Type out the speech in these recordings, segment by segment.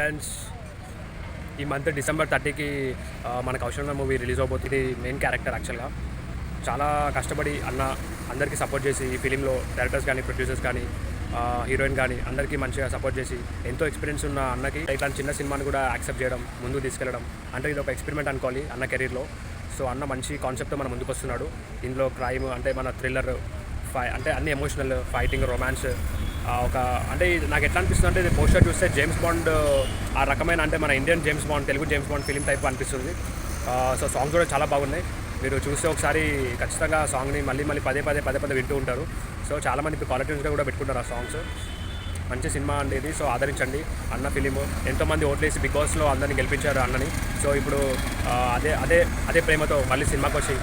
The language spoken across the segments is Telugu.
ఫ్రెండ్స్, ఈ మంత్ డిసెంబర్ 30కి మన కౌశల్ మూవీ రిలీజ్ అవబోతుంది. మెయిన్ క్యారెక్టర్ యాక్చువల్గా చాలా కష్టపడి అందరికీ సపోర్ట్ చేసి ఈ ఫిలింలో డైరెక్టర్స్ కానీ ప్రొడ్యూసర్స్ కానీ హీరోయిన్ కానీ అందరికీ మంచిగా సపోర్ట్ చేసి ఎంతో ఎక్స్పీరియన్స్ ఉన్న అన్నకి ఇట్లాంటి చిన్న సినిమాని కూడా యాక్సెప్ట్ చేయడం, ముందుకు తీసుకెళ్ళడం అంటే ఇది ఒక ఎక్స్పెరిమెంట్ అనుకోవాలి అన్న కెరీర్లో. సో అన్న మంచి కాన్సెప్ట్తో మన ముందుకు వస్తున్నాడు. ఇందులో క్రైమ్ అంటే మన థ్రిల్లర్ అంటే అన్ని ఎమోషనల్, ఫైటింగ్, రొమాన్స్ ఒక అంటే నాకు ఎట్లా అనిపిస్తుంది అంటే ఇది పోస్టర్ చూస్తే జేమ్స్ బాండ్ ఆ రకమైన అంటే మన Indian James bond, Telugu James bond film type అనిపిస్తుంది. సో సాంగ్స్ కూడా చాలా బాగున్నాయి. మీరు చూస్తే ఒకసారి ఖచ్చితంగా సాంగ్ని మళ్ళీ పదే వింటూ ఉంటారు. సో చాలామంది ఇప్పుడు క్వాలిటీస్గా కూడా పెట్టుకుంటారు ఆ సాంగ్స్. మంచి సినిమా అండి ఇది. సో ఆదరించండి అన్న ఫిలిము. ఎంతోమంది ఓట్లేసి బిగ్ బాస్లో అందరిని గెలిపించారు అన్నని. సో ఇప్పుడు అదే ప్రేమతో మళ్ళీ సినిమాకి వచ్చి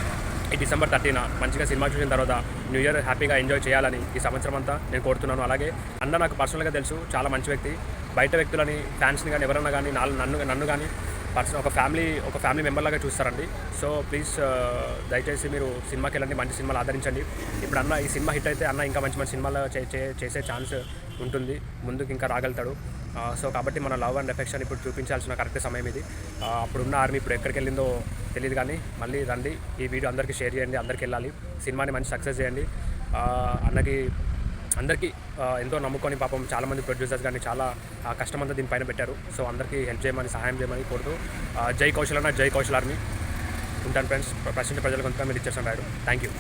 ఈ డిసెంబర్ 30న మంచిగా సినిమా చూసిన తర్వాత న్యూ ఇయర్ హ్యాపీగా ఎంజాయ్ చేయాలని ఈ సంవత్సరం అంతా నేను కోరుతున్నాను. అలాగే అన్న నాకు పర్సనల్గా తెలుసు, చాలా మంచి వ్యక్తి. బయట వ్యక్తులని, ఫ్యాన్స్ని కానీ ఎవరన్నా కానీ నన్ను కానీ ఒక ఫ్యామిలీ మెంబర్లాగా చూస్తారండి. సో ప్లీజ్ దయచేసి మీరు సినిమాకి వెళ్ళండి, మంచి సినిమాలు ఆదరించండి. ఇప్పుడు అన్న ఈ సినిమా హిట్ అయితే అన్న ఇంకా మంచి సినిమాలు చేసే ఛాన్స్ ఉంటుంది, ముందుకు ఇంకా రాగలుగుతాడు. సో కాబట్టి మన లవ్ అండ్ ఎఫెక్షన్ ఇప్పుడు చూపించాల్సిన కరెక్ట్ సమయం ఇది. అప్పుడున్న ఆర్మీ ఇప్పుడు ఎక్కడికి వెళ్ళిందో తెలియదు, కానీ మళ్ళీ రండి. ఈ వీడియో అందరికీ షేర్ చేయండి, అందరికీ వెళ్ళాలి. సినిమాని మంచి సక్సెస్ చేయండి. అందరికీ ఎంతో నమ్ముకొని పాపం చాలామంది ప్రొడ్యూసర్స్ కానీ చాలా కష్టమంతా దీనిపైన పెట్టారు. సో అందరికీ హెల్ప్ చేయమని, సహాయం చేయమని కోరుతూ జై కౌశల్ అన్న, జై కౌశల్ ఆర్మీ. ఉంటాను ఫ్రెండ్స్. ప్రశ్నించే ప్రజలకు కొంత మీరు ఇచ్చేసాను రాయడు. Thank you.